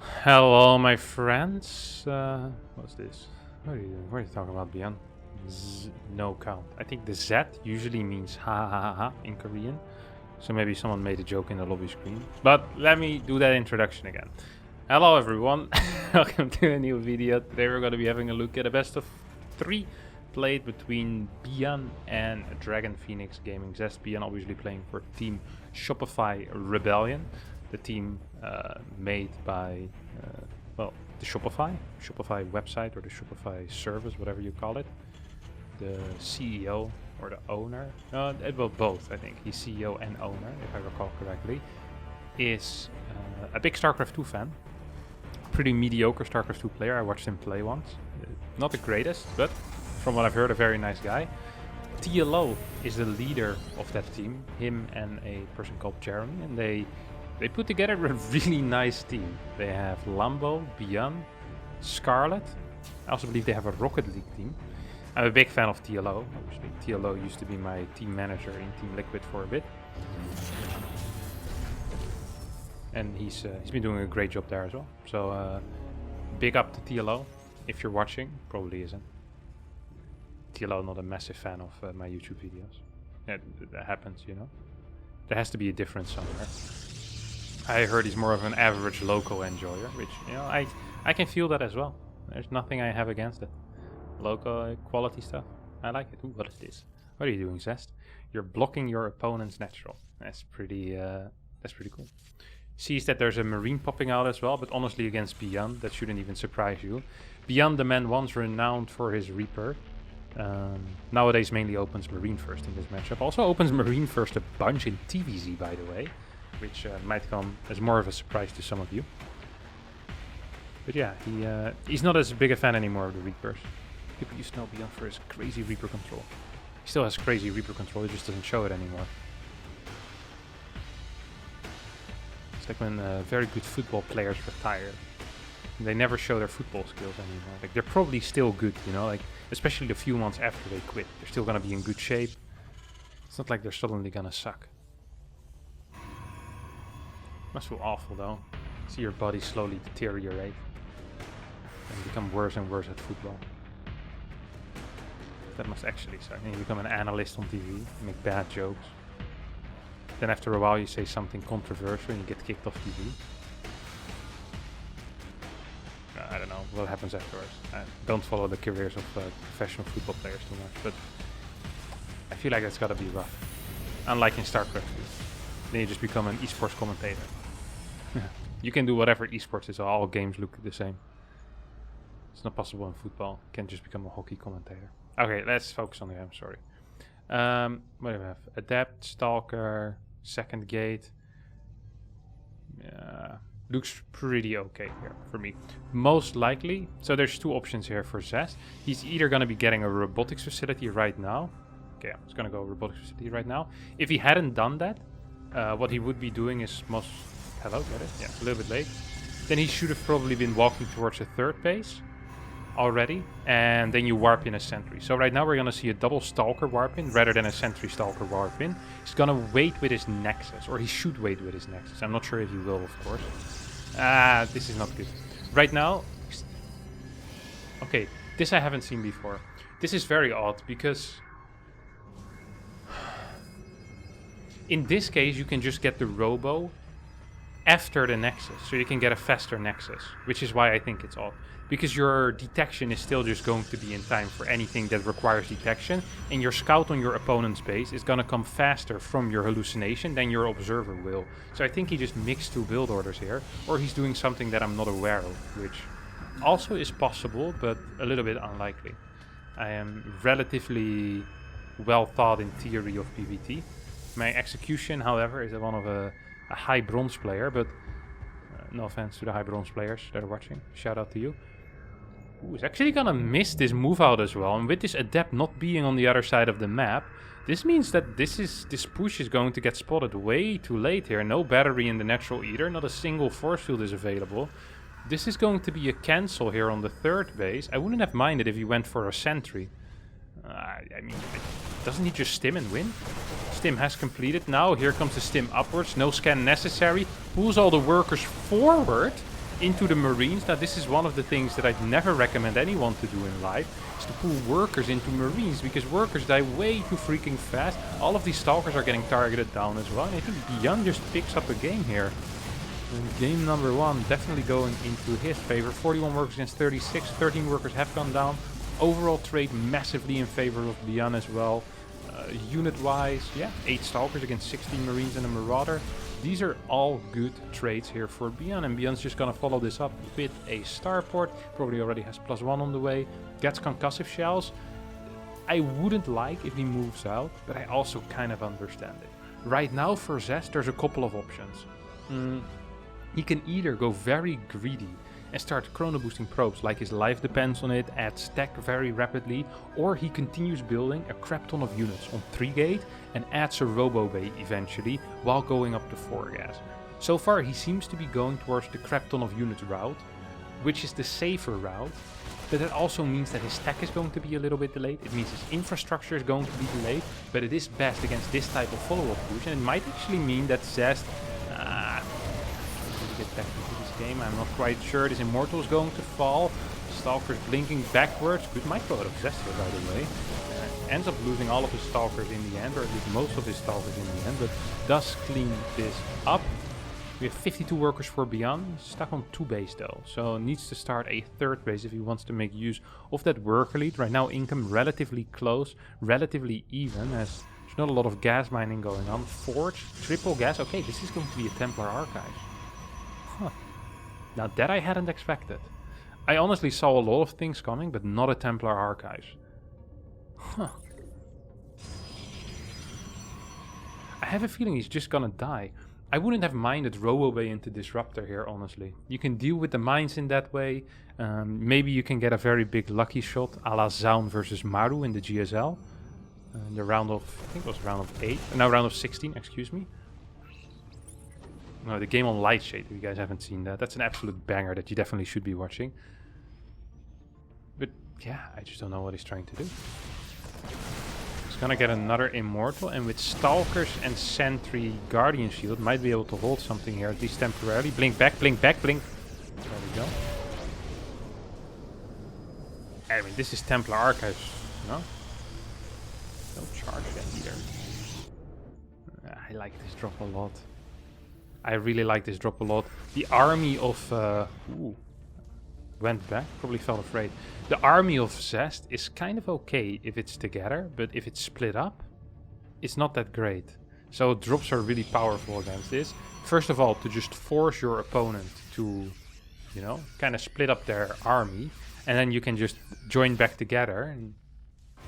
Hello, my friends. What's this? What are you doing? What are you talking about, Byun? No count. I think the Z usually means ha ha ha ha in Korean. So maybe someone made a joke in the lobby screen. But let me do that introduction again. Hello, everyone. Welcome to a new video. Today we're going to be having a look at a best of 3 played between Byun and Dragon Phoenix Gaming Zest. Byun obviously playing for Team Shopify Rebellion. The team made by, well, the Shopify website or the Shopify service, whatever you call it. The CEO or the owner, well, both, I think. He's CEO and owner, if I recall correctly, is a big StarCraft 2 fan. Pretty mediocre StarCraft 2 player. I watched him play once. Not the greatest, but from what I've heard, a very nice guy. TLO is the leader of that team, him and a person called Jeremy, and they put together a really nice team. They have Lambo, Byun, Scarlet. I also believe they have a Rocket League team. I'm a big fan of TLO. Obviously, TLO used to be my team manager in Team Liquid for a bit. And he's been doing a great job there as well. So big up to TLO. If you're watching, probably isn't. TLO not a massive fan of my YouTube videos. Yeah, that happens, you know. There has to be a difference somewhere. I heard he's more of an average local enjoyer, which, you know, I can feel that as well. There's nothing I have against it. Local quality stuff, I like it. Ooh, what is this? What are you doing, Zest? You're blocking your opponent's natural. That's pretty cool. Sees that there's a Marine popping out as well, but honestly against Byun, that shouldn't even surprise you. Byun, the man once renowned for his Reaper, nowadays mainly opens Marine first in this matchup. Also opens Marine first a bunch in TVZ, by the way, which might come as more of a surprise to some of you. But yeah, he's not as big a fan anymore of the Reapers. People used to know Byun for his crazy Reaper control. He still has crazy Reaper control, he just doesn't show it anymore. It's like when very good football players retire. They never show their football skills anymore. Like, they're probably still good, you know, like especially the few months after they quit. They're still gonna be in good shape. It's not like they're suddenly gonna suck. Must feel awful though. See your body slowly deteriorate and become worse and worse at football. That must actually suck. And you become an analyst on TV, make bad jokes. Then after a while you say something controversial and you get kicked off TV. I don't know what happens afterwards. I don't follow the careers of professional football players too much, but I feel like that's gotta be rough. Unlike in StarCraft 2. Then you just become an esports commentator. You can do whatever esports is, all games look the same. It's not possible in football. You can't just become a hockey commentator. Okay, let's focus on the game, sorry. What do we have? Adept, Stalker, Second Gate. Yeah, looks pretty okay here for me. Most likely, so there's 2 options here for Zest. He's either going to be getting a robotics facility right now. Okay, I'm just going to go robotics facility right now. If he hadn't done that, what he would be doing is most... Hello, get it? Yeah, it's a little bit late. Then he should have probably been walking towards the 3rd base already, and then you warp in a sentry. So right now we're gonna see a double Stalker warp in rather than a sentry Stalker warp in. He's gonna wait with his Nexus, or he should wait with his Nexus. I'm not sure if he will, of course. This is not good. Right now... Okay, this I haven't seen before. This is very odd, because... In this case, you can just get the Robo after the Nexus, so you can get a faster Nexus, which is why I think it's odd. Because your detection is still just going to be in time for anything that requires detection, and your scout on your opponent's base is going to come faster from your hallucination than your observer will. So I think he just mixed 2 build orders here, or he's doing something that I'm not aware of, which also is possible, but a little bit unlikely. I am relatively well thought in theory of PvT. My execution, however, is one of a high bronze player, but no offense to the high bronze players that are watching. Shout out to you. Ooh, he's actually gonna miss this move out as well, and with this adept not being on the other side of the map, this means that this push is going to get spotted way too late here. No battery in the natural either, not a single force field is available. This is going to be a cancel here on the 3rd base. I wouldn't have minded if he went for a sentry. I mean, doesn't he just stim and win? Stim has completed now. Here comes the stim upwards. No scan necessary. Pulls all the workers forward. into the Marines. Now this is one of the things that I'd never recommend anyone to do in life, is to pull workers into Marines, because workers die way too freaking fast. All of these stalkers are getting targeted down as well, and I think Byun just picks up a game here. And game number 1 definitely going into his favor. 41 workers against 36, 13 workers have gone down. Overall trade massively in favor of Byun as well. Unit-wise, yeah, 8 stalkers against 16 Marines and a Marauder. These are all good trades here for Byun, and Byun's just gonna follow this up with a starport. Probably already has +1 on the way. Gets concussive shells. I wouldn't like if he moves out, but I also kind of understand it. Right now for Zest, there's a couple of options. He can either go very greedy and start chrono boosting probes, like his life depends on it, add stack very rapidly, or he continues building a crap ton of units on 3 gate and adds a robo bay eventually while going up to 4 gas. So far he seems to be going towards the crap ton of units route, which is the safer route, but that also means that his stack is going to be a little bit delayed. It means his infrastructure is going to be delayed, but it is best against this type of follow-up push, and it might actually mean that Zest get back into this game. I'm not quite sure. This Immortal is going to fall. Stalkers blinking backwards. Good micro out of Zest here, by the way. Ends up losing all of his Stalkers in the end, or at least most of his Stalkers in the end, but does clean this up. We have 52 workers for Byun. Stuck on 2 base though, so needs to start a 3rd base if he wants to make use of that worker lead. Right now income relatively close, relatively even, as there's not a lot of gas mining going on. Forge, triple gas. Okay, this is going to be a Templar Archive. Huh. Now that I hadn't expected. I honestly saw a lot of things coming, but not a Templar Archives. Huh. I have a feeling he's just gonna die. I wouldn't have minded Robo-Bay into Disruptor here, honestly. You can deal with the mines in that way. Maybe you can get a very big lucky shot, a la Zaun versus Maru in the GSL. In the round of, I think it was round of 8. No, round of 16, excuse me. No, the game on Lightshade, if you guys haven't seen that. That's an absolute banger that you definitely should be watching. But yeah, I just don't know what he's trying to do. He's gonna get another Immortal, and with Stalkers and Sentry Guardian Shield, might be able to hold something here, at least temporarily. Blink back, blink back, blink. There we go. I mean, this is Templar Archives, no? No charge that either. I like this drop a lot. I really like this drop a lot. The army of... went back, probably felt afraid. The army of Zest is kind of okay if it's together, but if it's split up, it's not that great. So drops are really powerful against this. First of all, to just force your opponent to, you know, kind of split up their army, and then you can just join back together and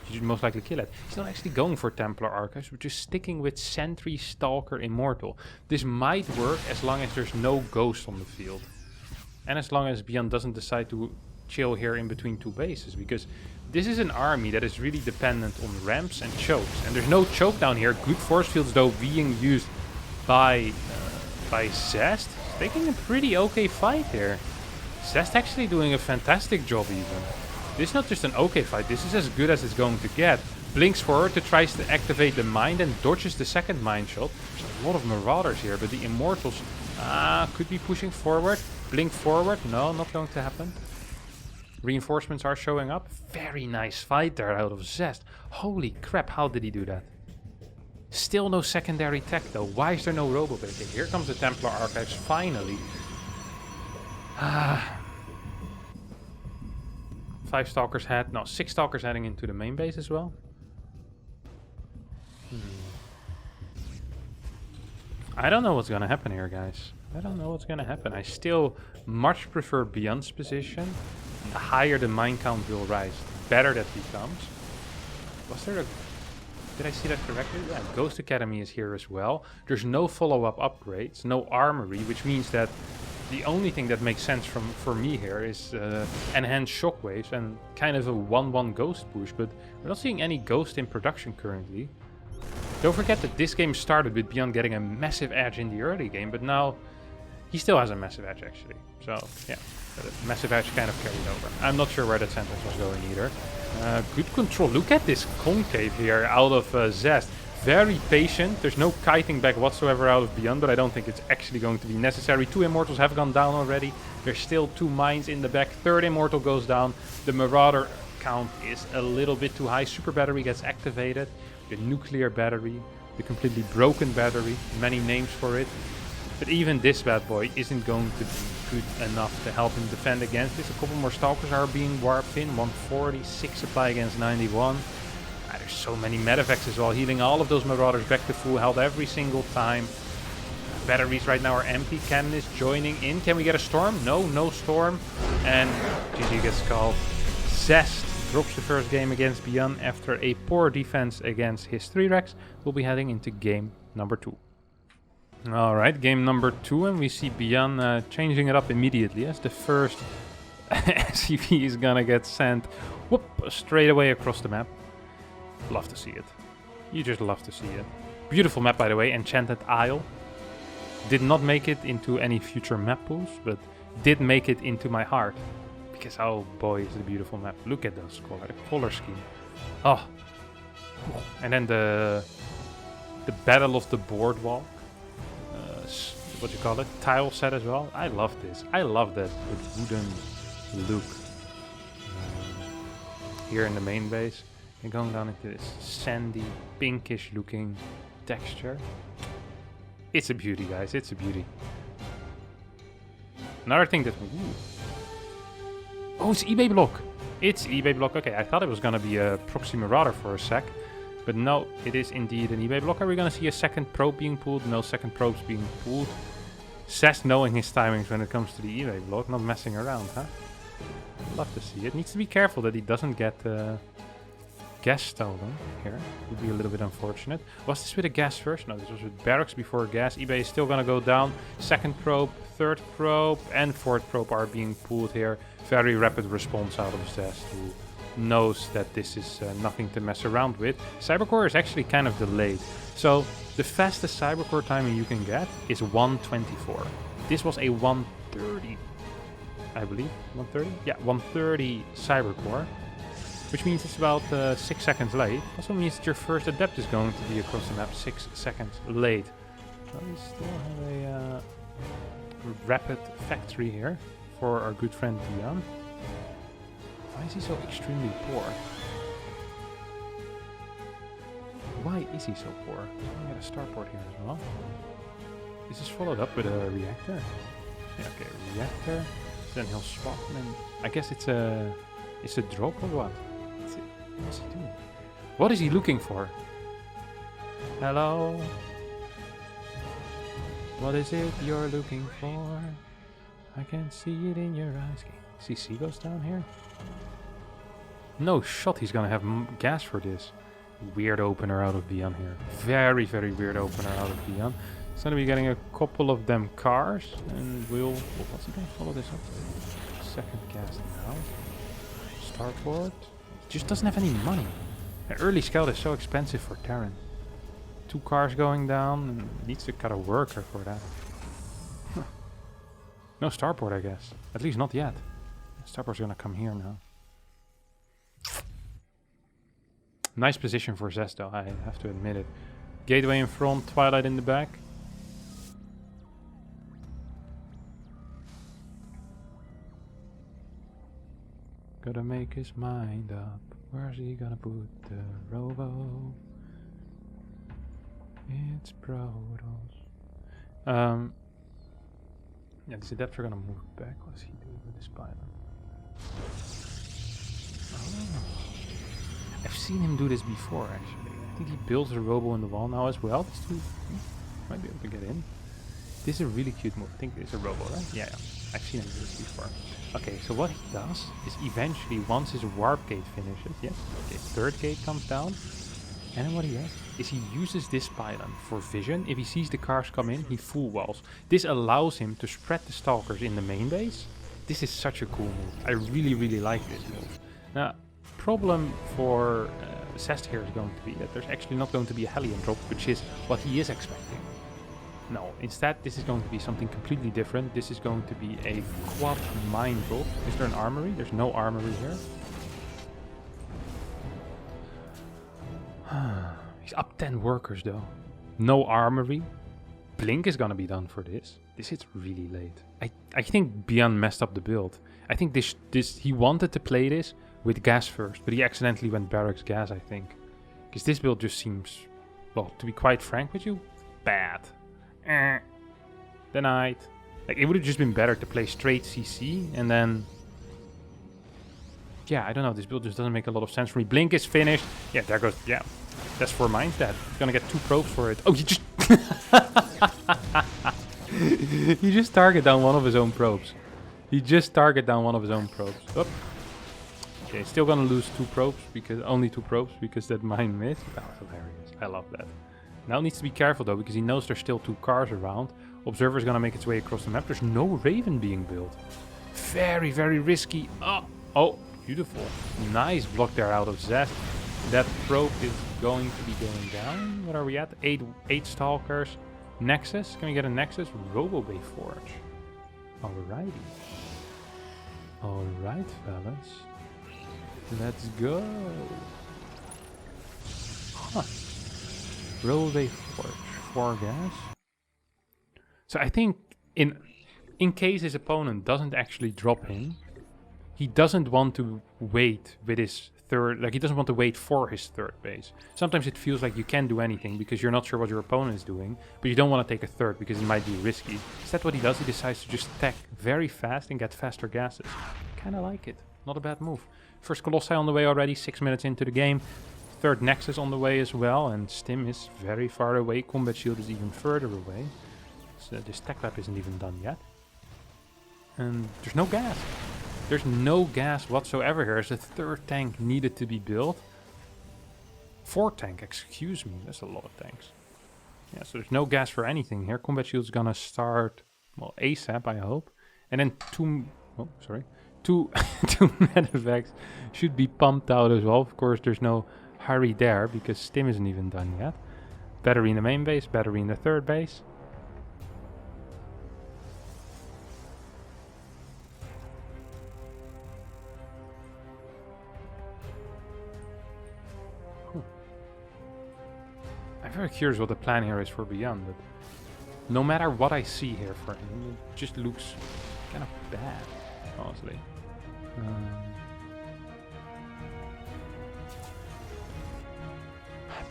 you should most likely kill it. He's not actually going for Templar Archives, but just sticking with Sentry, Stalker, Immortal. This might work as long as there's no ghost on the field. And as long as Byun doesn't decide to chill here in between 2 bases, because this is an army that is really dependent on ramps and chokes. And there's no choke down here. Good force fields though being used by Zest. He's taking a pretty okay fight here. Zest actually doing a fantastic job even. This is not just an okay fight, this is as good as it's going to get. Blinks forward to tries to activate the mine, then dodges the second mine shot. There's a lot of Marauders here, but the Immortals could be pushing forward. Blink forward, no, not going to happen. Reinforcements are showing up. Very nice fight there out of Zest. Holy crap, how did he do that? Still no secondary tech though. Why is there no Robo-Bay? Here comes the Templar Archives finally. 5 Stalkers head, no, 6 Stalkers heading into the main base as well. I don't know what's gonna happen here, guys. I don't know what's gonna happen. I still much prefer Byun's position. The higher the mine count will rise, the better that becomes. Was there a... Did I see that correctly? Yeah, Ghost Academy is here as well. There's no follow-up upgrades, no armory, which means that the only thing that makes sense for me here is enhanced shockwaves and kind of a 1-1 ghost push, but we're not seeing any ghost in production currently. Don't forget that this game started with Byun getting a massive edge in the early game, but now he still has a massive edge actually. So yeah, the massive edge kind of carried over. I'm not sure where that sentence was going either. Good control. Look at this concave here out of Zest. Very patient. There's no kiting back whatsoever out of Byun, but I don't think it's actually going to be necessary. 2 Immortals have gone down already. There's still 2 mines in the back. 3rd Immortal goes down. The Marauder count is a little bit too high. Super Battery gets activated. The Nuclear Battery. The completely broken battery. Many names for it. But even this bad boy isn't going to be good enough to help him defend against this. A couple more Stalkers are being warped in. 146 supply against 91. There's so many Medivacs as well, healing all of those Marauders back to full health every single time. Batteries right now are empty. Cannon is joining in. Can we get a Storm? No, no Storm. And GG gets called. Zest drops the first game against Byun after a poor defense against his 3-Rex. We'll be heading into game number 2. Alright, game number 2, and we see Byun changing it up immediately as the first SCV is gonna get sent straight away across the map. Love to see it. You just love to see it. Beautiful map, by the way, Enchanted Isle. Did not make it into any future map pools, but did make it into my heart. Because, oh boy, is it a beautiful map. Look at those color scheme. Oh. And then the Battle of the Boardwalk. What you call it? Tile set as well. I love this. I love that with wooden look. Here in the main base. And going down into this sandy, pinkish looking texture. It's a beauty, guys. It's a beauty. Another thing that... Oh, it's eBay block. It's eBay block. Okay, I thought it was going to be a Proxy Marauder for a sec. But no, it is indeed an eBay block. Are we going to see a second probe being pulled? No second probes being pulled. Zest knowing his timings when it comes to the eBay block. Not messing around, huh? Love to see it. Needs to be careful that he doesn't get... gas stolen here. Would be a little bit unfortunate. Was this with a gas first? No, this was with barracks before gas. eBay is still gonna go down. 2nd probe, 3rd probe, and 4th probe are being pulled here. Very rapid response out of Zest, who knows that this is nothing to mess around with. Cybercore is actually kind of delayed. So the fastest Cybercore timing you can get is 124. This was a 130, I believe. 130? Yeah, 130 Cybercore. Which means it's about 6 seconds late. Also means that your first adept is going to be across the map 6 seconds late. Well, we still have a rapid factory here for our good friend Byun. Why is he so extremely poor? Why is he so poor? We got a starport here as well. Is this followed up with a reactor? Yeah, okay, reactor. Then he'll swap and I guess it's a drop or what? What's he doing? What is he looking for? Hello? What is it you're looking for? I can see it in your eyes. See seagulls down here? No shot he's gonna have gas for this. Weird opener out of Byun here. Very, very weird opener out of Byun. He's gonna be getting a couple of them cars. And we'll... What's he gonna follow this up? 2nd gas now. Starport. Just doesn't have any money. An early scout is so expensive for Terran. 2 cars going down and needs to cut a worker for that. Huh. No starport, I guess. At least not yet. Starport's gonna come here now. Nice position for Zest though, I have to admit it. Gateway in front, Twilight in the back. Gotta make his mind up. Where's he gonna put the robo? It's Protos. Yeah, these adepts are gonna move back. What's he doing with this pylon? Oh. I've seen him do this before actually. I think he builds a robo in the wall now as well. This dude might be able to get in. This is a really cute move. I think it's a robo, right? Yeah. I've seen him do this before. Okay, so what he does is eventually, once his warp gate finishes, yes, okay, 3rd gate comes down, and then what he does is he uses this pylon for vision. If he sees the cars come in, he full walls. This allows him to spread the stalkers in the main base. This is such a cool move. I really, really like this move. Now, problem for Zest here is going to be that there's actually not going to be a Hellion drop, which is what he is expecting. No, instead this is going to be something completely different. This is going to be a quad mine drop. Is there an armory? There's no armory here. He's up 10 workers though. No armory. Blink is gonna be done for this. This hits really late. I think Byun messed up the build. I think he wanted to play this with gas first, but he accidentally went barracks gas, I think. Because this build just seems, well, to be quite frank with you, bad. Denied. Like, it would have just been better to play straight CC and then... Yeah, I don't know. This build just doesn't make a lot of sense for me. Blink is finished. Yeah, there goes... Yeah, that's 4 mines dead. He's gonna get 2 probes for it. Oh, you just... He just target down one of his own probes. He just target down one of his own probes. Oop. Okay, still gonna lose 2 probes because... Only 2 probes because that mine missed. That was hilarious. I love that. Now needs to be careful though, because he knows there's still 2 cars around. Observer's gonna make its way across the map. There's no Raven being built. Very, very risky. Oh, beautiful. Nice block there out of Zest. That probe is going to be going down. What are we at? 8 Stalkers. Nexus. Can we get a Nexus? Robo-Bay Forge. Alrighty. Alright, fellas. Let's go. Huh. Robo-Bay Forge. 4 gas. So I think in case his opponent doesn't actually drop him, he doesn't want to wait with his third, like he doesn't want to wait for his third base. Sometimes it feels like you can't do anything because you're not sure what your opponent is doing, but you don't want to take a third because it might be risky. Instead what he does, he decides to just tech very fast and get faster gases. Kinda like it. Not a bad move. First Colossi on the way already, 6 minutes into the game. Third Nexus on the way as well, and Stim is very far away. Combat Shield is even further away. So this tech lab isn't even done yet. And there's no gas. There's no gas whatsoever here. There's a 3rd tank needed to be built. 4th tank, excuse me. That's a lot of tanks. Yeah, so there's no gas for anything here. Combat Shield's gonna start, well, ASAP, I hope. And then 2 medevacs should be pumped out as well. Of course, there's no hurry there because Stim isn't even done yet. Battery in the main base, battery in the 3rd base. I'm very curious what the plan here is for Byun, but no matter what I see here for him, it just looks kind of bad, honestly.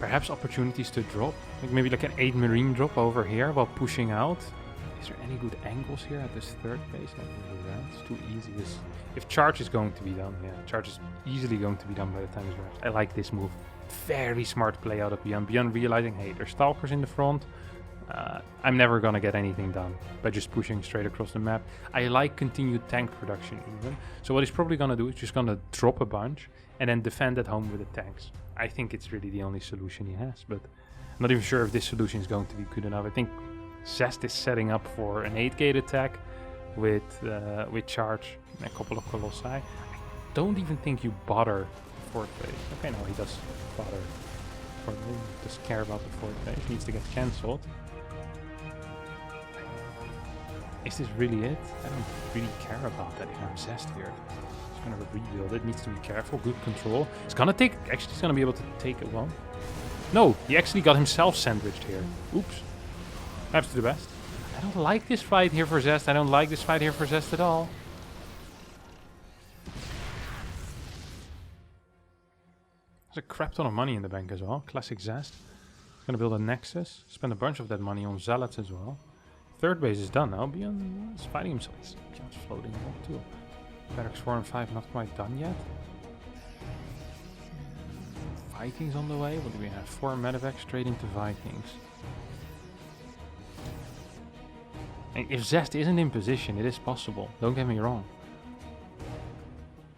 Perhaps opportunities to drop, like maybe like an 8 Marine drop over here while pushing out. Is there any good angles here at this 3rd base? Not really, right? It's too easy. If charge is going to be done, yeah, charge is easily going to be done by the time it's wrapped. I like this move. Very smart play out of Byun. Byun realizing, hey, there's Stalkers in the front. I'm never gonna get anything done by just pushing straight across the map. I like continued tank production even. So what he's probably gonna do is just gonna drop a bunch and then defend at home with the tanks. I think it's really the only solution he has, but I'm not even sure if this solution is going to be good enough. I think Zest is setting up for an 8-gate attack with charge and a couple of Colossi. I don't even think you bother 4th base. Okay, no, he does bother 4th base. He doesn't care about the 4th base. Needs to get cancelled. Is this really it? I don't really care about that if I'm Zest here. He's gonna rebuild it. Needs to be careful. Good control. It's gonna take... Actually, he's gonna be able to take it well. No, he actually got himself sandwiched here. Oops. Perhaps to the best. I don't like this fight here for Zest. I don't like this fight here for Zest at all. There's a crap ton of money in the bank as well. Classic Zest. Gonna build a Nexus. Spend a bunch of that money on Zealots as well. 3rd base is done now. Byun is fighting himself. He's floating off too. Barracks 4 and 5 not quite done yet. Vikings on the way. What do we have? 4 medevacs straight into Vikings. And if Zest isn't in position, it is possible. Don't get me wrong.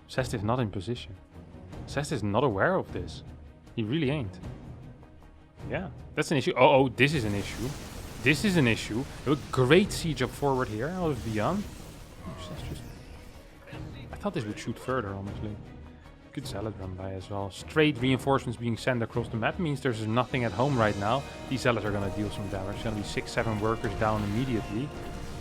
Zest is not in position. Zest is not aware of this. He really ain't. Yeah, that's an issue. Oh, this is an issue. This is an issue. A great siege up forward here out of Byun. I thought this would shoot further, honestly. Good Zealot run by as well. Straight reinforcements being sent across the map means there's nothing at home right now. These Zealots are going to deal some damage. There's going to be 6-7 workers down immediately.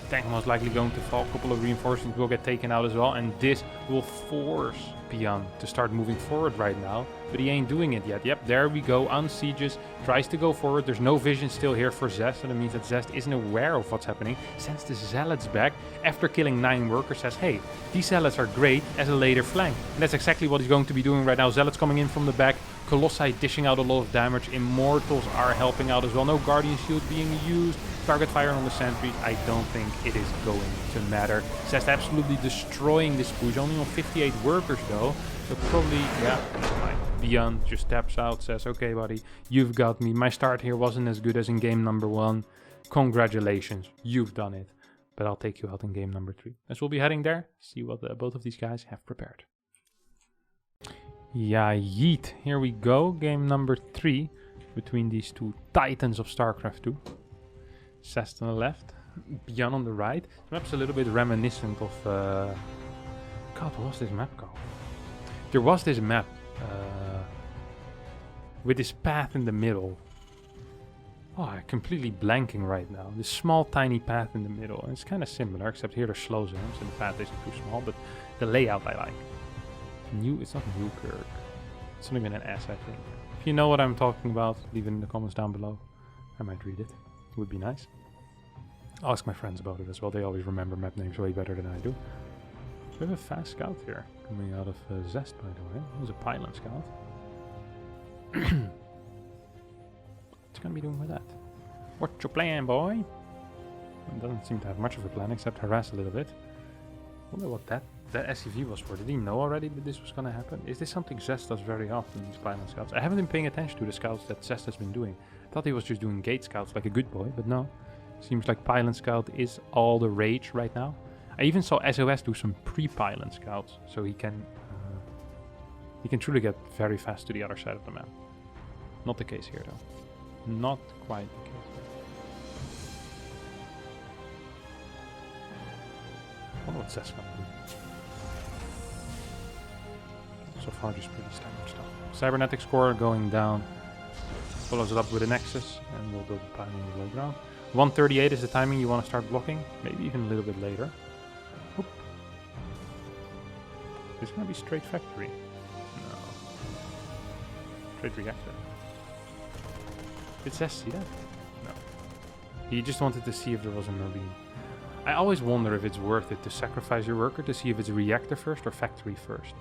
Tank most likely going to fall. A couple of reinforcements will get taken out as well. And this will force Byun to start moving forward right now. But he ain't doing it yet. Yep, there we go. Unsieges. Tries to go forward. There's no vision still here for Zest. So that means that Zest isn't aware of what's happening. Sends the Zealots back. After killing 9 workers, says, hey, these Zealots are great as a later flank. And that's exactly what he's going to be doing right now. Zealots coming in from the back. Colossi dishing out a lot of damage. Immortals are helping out as well. No Guardian Shield being used. Target fire on the sentries. I don't think it is going to matter. Zest absolutely destroying this push. Only on 58 workers though. So probably, yeah, fine. Byun just taps out, says, okay buddy, you've got me. My start here wasn't as good as in game number 1. Congratulations, you've done it. But I'll take you out in game number 3. As we'll be heading there, see what both of these guys have prepared. Yeah, yeet. Here we go. Game number 3 between these two titans of StarCraft 2. Zest on the left, Byun on the right. The map's a little bit reminiscent of... God, what was this map called? There was this map with this path in the middle. Oh, I'm completely blanking right now. This small, tiny path in the middle. And it's kind of similar, except here there's slow zones and the path isn't too small, but the layout I like. It's not Newkirk. It's not even an S, I think. If you know what I'm talking about, leave it in the comments down below. I might read it. It would be nice. I'll ask my friends about it as well. They always remember map names way better than I do. So we have a fast scout here, coming out of Zest, by the way. It was a pylon scout. What's gonna be doing with that? What's your plan, boy? It doesn't seem to have much of a plan, except harass a little bit. Wonder what that SCV was for. Did he know already that this was gonna happen? Is this something Zest does very often, these pylon scouts? I haven't been paying attention to the scouts that Zest has been doing. I thought he was just doing gate scouts like a good boy, but no. Seems like pylon scout is all the rage right now. I even saw SOS do some pre-pylon scouts, so he can truly get very fast to the other side of the map. Not the case here though. Not quite the case. I wonder what Zest gonna do. So far just pretty standard stuff. Cybernetic score going down. Follows it up with a Nexus, and we'll build the pylon in the low ground. 138 is the timing you want to start blocking, maybe even a little bit later. Oop. Is it going to be straight factory? No. Straight reactor. Did Zest see that? No. He just wanted to see if there was a Marine. I always wonder if it's worth it to sacrifice your worker to see if it's reactor first or factory first.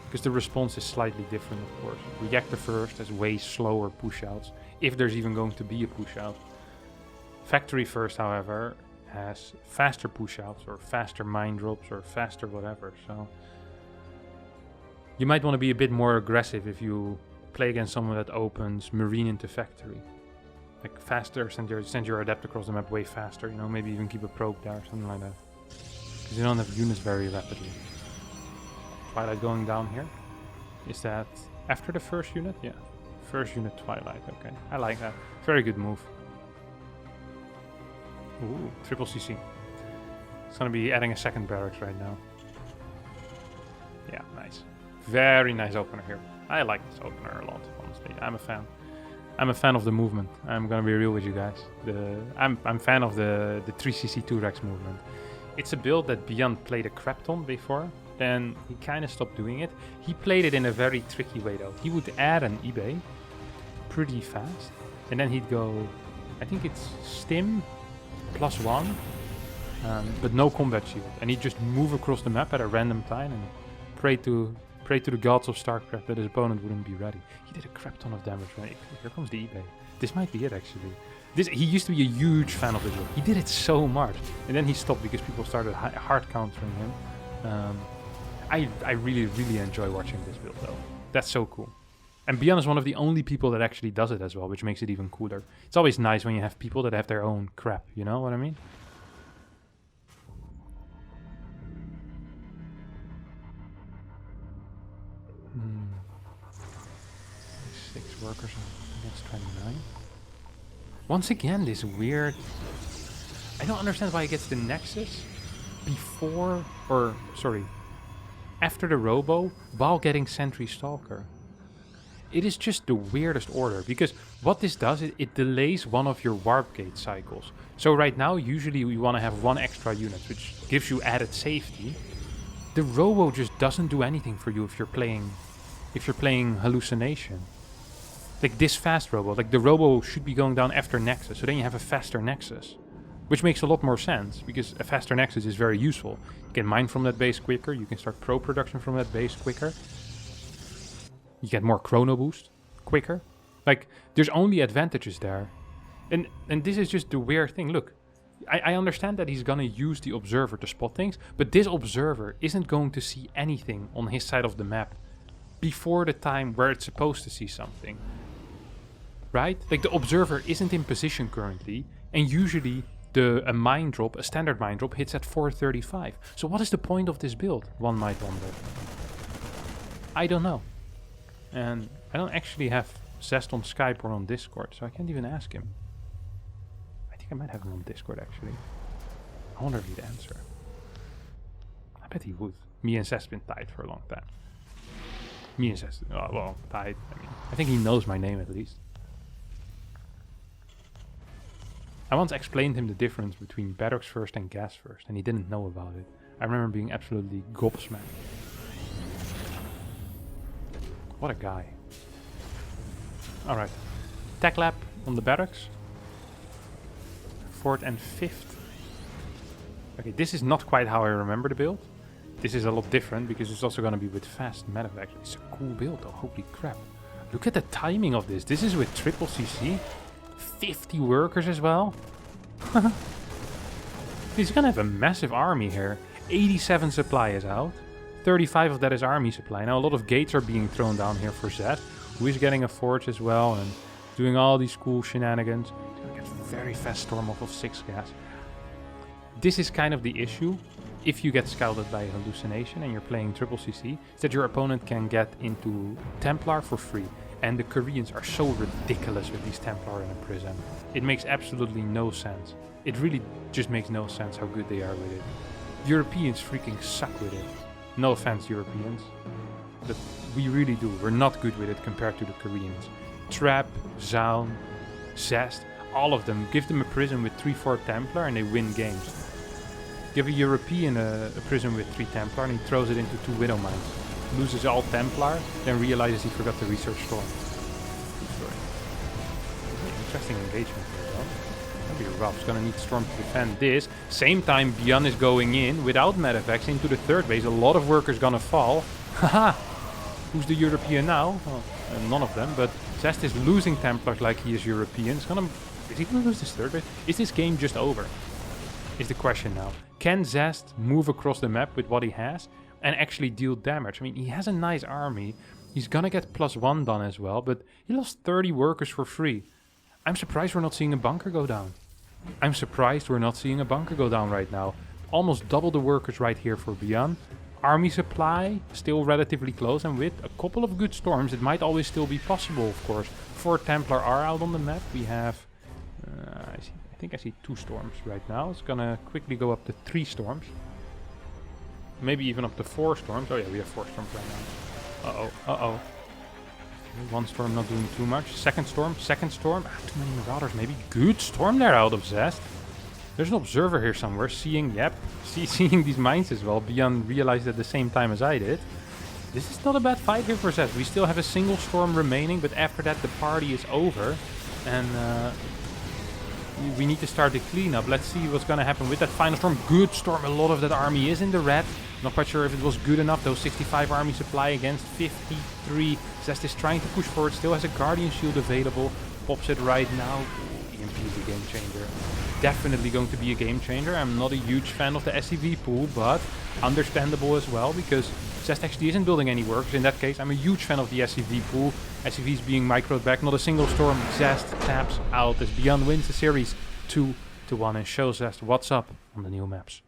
Because the response is slightly different, of course. Reactor first has way slower push-outs, if there's even going to be a push-out. Factory first, however, has faster push-outs, or faster mine drops, or faster whatever, so... You might want to be a bit more aggressive if you play against someone that opens Marine into factory. Like faster, send your adept across the map way faster, you know, maybe even keep a probe there, something like that. Because you don't have units very rapidly. Twilight going down here. Is that after the first unit? Yeah. First unit Twilight, okay. I like that. Very good move. Ooh, triple CC. It's gonna be adding a second barracks right now. Yeah, nice. Very nice opener here. I like this opener a lot, honestly. I'm a fan. I'm a fan of the movement. I'm gonna be real with you guys. I'm a fan of the 3cc 2-Rex movement. It's a build that Byun played a crap ton before. Then he kind of stopped doing it. He played it in a very tricky way though. He would add an eBay pretty fast. And then he'd go, I think it's stim +1, but no combat shield. And he'd just move across the map at a random time and pray to the gods of StarCraft that his opponent wouldn't be ready. He did a crap ton of damage. Right? Here comes the eBay. This might be it actually. He used to be a huge fan of this build. He did it so much. And then he stopped because people started hard countering him. I really, really enjoy watching this build though. That's so cool. And Byun is one of the only people that actually does it as well, which makes it even cooler. It's always nice when you have people that have their own crap, you know what I mean? Six workers against 29. Once again, this weird... I don't understand why he gets the Nexus before, after the Robo, while getting Sentry Stalker. It is just the weirdest order, because what this does, it delays one of your warp gate cycles. So right now, usually we want to have 1 extra unit, which gives you added safety. The Robo just doesn't do anything for you if you're playing Hallucination. Like this fast Robo, like the Robo should be going down after Nexus, so then you have a faster Nexus. Which makes a lot more sense, because a faster Nexus is very useful. You can mine from that base quicker, you can start pro production from that base quicker. You get more chrono boost quicker. Like, there's only advantages there. And this is just the weird thing. Look, I understand that he's gonna use the observer to spot things, but this observer isn't going to see anything on his side of the map before the time where it's supposed to see something. Right? Like, the observer isn't in position currently, and usually a standard mine drop hits at 435. So what is the point of this build, one might wonder? I don't know. And I don't actually have Zest on Skype or on Discord, so I can't even ask him. I think I might have him on Discord, actually. I wonder if he'd answer. I bet he would. Me and Zest have been tied for a long time. Me and Zest, oh, well, tied. I mean, I think he knows my name at least. I once explained him the difference between barracks first and gas first, and he didn't know about it. I remember being absolutely gobsmacked. What a guy. Alright. Tech lab on the barracks. 4th and 5th. Okay, this is not quite how I remember the build. This is a lot different because it's also going to be with fast medevacs. It's a cool build though, holy crap. Look at the timing of this. This is with triple CC. 50 workers as well. He's going to have a massive army here. 87 supply is out. 35 of that is army supply. Now a lot of gates are being thrown down here for Zed, who is getting a forge as well and doing all these cool shenanigans. He's gonna get very fast storm off of 6 gas. This is kind of the issue if you get scouted by Hallucination and you're playing triple CC, is that your opponent can get into Templar for free. And the Koreans are so ridiculous with these Templar in a prison. It makes absolutely no sense. It really just makes no sense how good they are with it. Europeans freaking suck with it. No offense, Europeans, but we really do. We're not good with it compared to the Koreans. Trap, Zaun, Zest, all of them. Give them a prison with 3-4 Templar and they win games. Give a European a prison with 3 Templar and he throws it into 2 Widow Mines. Loses all Templar, then realizes he forgot to research Storm. Interesting engagement here, though. That'll be rough. He's gonna need Storm to defend this. Same time, Byun is going in without medevacs into the 3rd base. A lot of workers gonna fall. Haha! Who's the European now? Well, none of them, but Zest is losing Templars like he is European. Is he gonna lose this 3rd base? Is this game just over? Is the question now. Can Zest move across the map with what he has and actually deal damage? I mean, he has a nice army. He's gonna get +1 done as well, but he lost 30 workers for free. I'm surprised we're not seeing a bunker go down. I'm surprised we're not seeing a bunker go down right now. Almost double the workers right here for Byun. Army supply still relatively close, and with a couple of good storms, it might always still be possible, of course. 4 Templar are out on the map. We have, I think I see 2 storms right now. It's gonna quickly go up to 3 storms. Maybe even up to 4 storms. Oh yeah, we have 4 storms right now. Uh-oh, uh-oh. 1 storm not doing too much. Second storm. Too many marauders maybe. Good storm there out of Zest. There's an observer here somewhere seeing these mines as well. Byun realized at the same time as I did. This is not a bad fight here for Zest. We still have a single storm remaining, but after that the party is over. And we need to start the cleanup. Let's see what's going to happen with that final storm. Good storm. A lot of that army is in the red. Not quite sure if it was good enough. Those 65 army supply against 53. Zest is trying to push forward. Still has a Guardian Shield available. Pops it right now. Ooh, EMP is a game changer. Definitely going to be a game changer. I'm not a huge fan of the SCV pool, but understandable as well because Zest actually isn't building any workers. In that case, I'm a huge fan of the SCV pool. SCVs being microed back. Not a single storm. Zest taps out as Byun wins the series 2-1 and shows Zest what's up on the new maps.